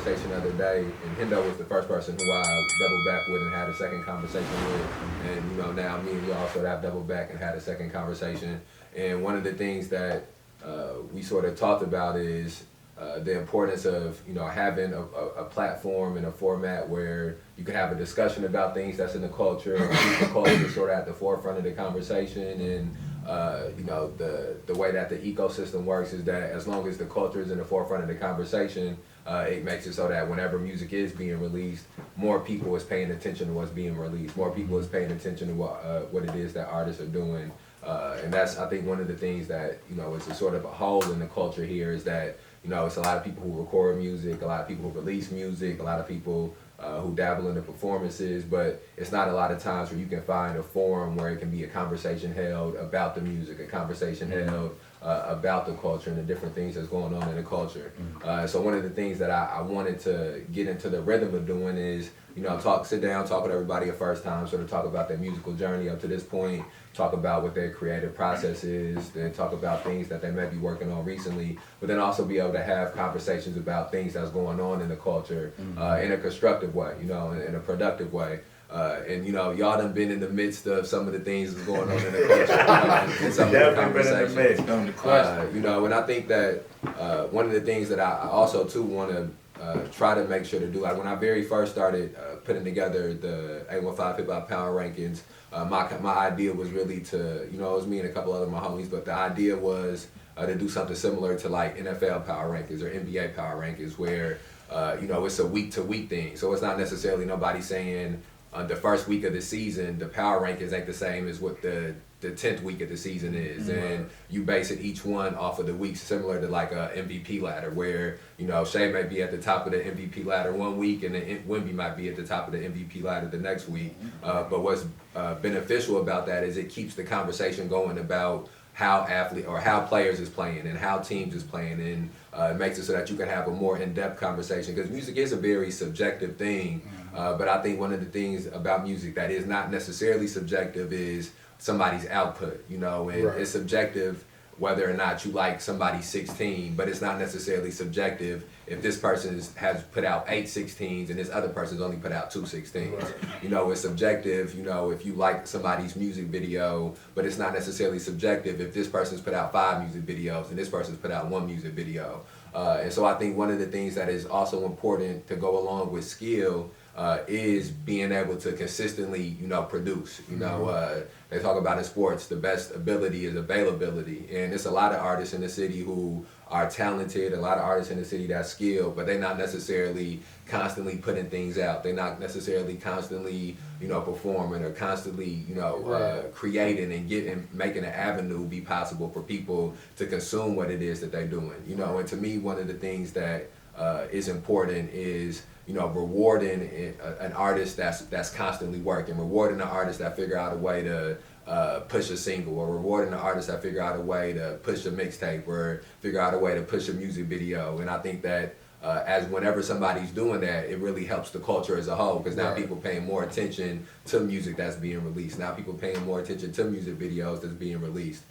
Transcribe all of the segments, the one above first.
conversation the other day, and Hendo was the first person who I doubled back with and had a second conversation with. And now me and you also have doubled back and had a second conversation. And one of the things that we sort of talked about is the importance of having a platform and a format where you can have a discussion about things that's in the culture, and keep the culture sort of at the forefront of the conversation. And the way that the ecosystem works is that as long as the culture is in the forefront of the conversation, it makes it so that whenever music is being released, more people is paying attention to what's being released. More people is paying attention to what it is that artists are doing. And that's, I think, one of the things that, is a sort of a hole in the culture here is that, it's a lot of people who record music, a lot of people who release music, a lot of people who dabble in the performances, but it's not a lot of times where you can find a forum where it can be a conversation held about the music, a conversation held about the culture and the different things that's going on in the culture. So one of the things that I wanted to get into the rhythm of doing is, sit down, talk with everybody a first time, sort of talk about their musical journey up to this point, talk about what their creative process is, then talk about things that they may be working on recently, but then also be able to have conversations about things that's going on in the culture in a constructive way, in a productive way. And y'all done been in the midst of some of the things that's going on in the culture, and some of the conversations. And I think that one of the things that I also too want to try to make sure to do, like when I very first started putting together the 815 Hip Hop Power Rankings, my idea was really to, it was me and a couple other my homies, but the idea was to do something similar to like NFL Power Rankings or NBA Power Rankings, where it's a week to week thing. So it's not necessarily nobody saying the first week of the season the power rankings ain't the same as what the 10th week of the season is, and you base it each one off of the weeks, similar to like a MVP ladder, where Shea may be at the top of the MVP ladder one week, and then Wemby might be at the top of the MVP ladder the next week. But what's beneficial about that is it keeps the conversation going about how how players is playing and how teams is playing, and it makes it so that you can have a more in-depth conversation, because music is a very subjective thing. But I think one of the things about music that is not necessarily subjective is somebody's output, and it's subjective whether or not you like somebody's 16, but it's not necessarily subjective if this person has put out 8 16s and this other person's only put out 2 16s. It's subjective, if you like somebody's music video, but it's not necessarily subjective if this person's put out 5 music videos and this person's put out 1 music video. And so I think one of the things that is also important to go along with skill is being able to consistently, produce. They talk about in sports, the best ability is availability. And there's a lot of artists in the city who are talented, a lot of artists in the city that's skilled, but they're not necessarily constantly putting things out. They're not necessarily constantly, performing or constantly, creating and making an avenue be possible for people to consume what it is that they're doing. And to me, one of the things that is important is rewarding an artist that's constantly working, rewarding an artist that figure out a way to push a single, or rewarding an artist that figure out a way to push a mixtape, or figure out a way to push a music video. And I think that as whenever somebody's doing that, it really helps the culture as a whole, because now people paying more attention to music that's being released. Now people paying more attention to music videos that's being released.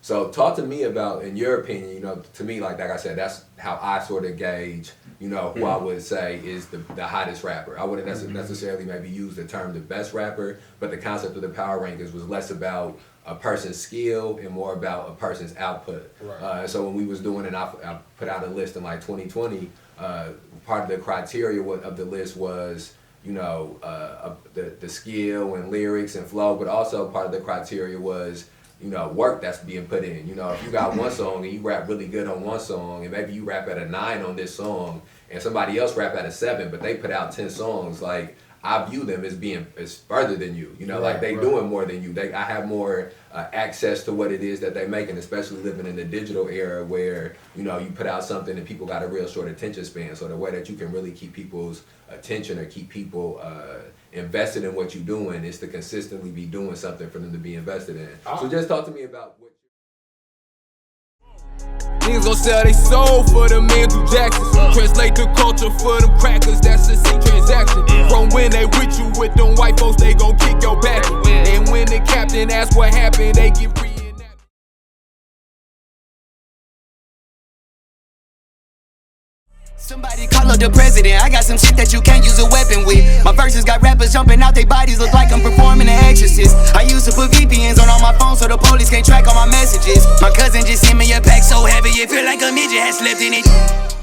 So talk to me about, in your opinion, to me, like I said, that's how I sort of gauge, who I would say is the hottest rapper. I wouldn't necessarily maybe use the term the best rapper, but the concept of the power rankings was less about a person's skill and more about a person's output. So when we was doing it, I put out a list in like 2020. Part of the criteria of the list was, the skill and lyrics and flow, but also part of the criteria was, work that's being put in. If you got one song and you rap really good on one song, and maybe you rap at a 9 on this song, and somebody else rap at a 7, but they put out 10 songs, like, I view them as further than you. They doing more than you. I have more access to what it is that they making, especially living in the digital era where, you put out something and people got a real short attention span. So the way that you can really keep people's attention or keep people invested in what you're doing is to consistently be doing something for them to be invested in. So just talk to me about what niggas gon' sell they soul for them Andrew Jacksons. Translate the culture for them crackers, that's the same transaction. From when they with you with them white folks, they gon' kick your back. And when the captain asks what happened, they get free. Somebody call up the president. I got some shit that you can't use a weapon with. My verses got rappers jumping out their bodies, look like I'm performing an exorcist. I used to put VPNs on all my phones so the police can't track all my messages. My cousin just sent me a pack so heavy it feel like a midget has slept in it.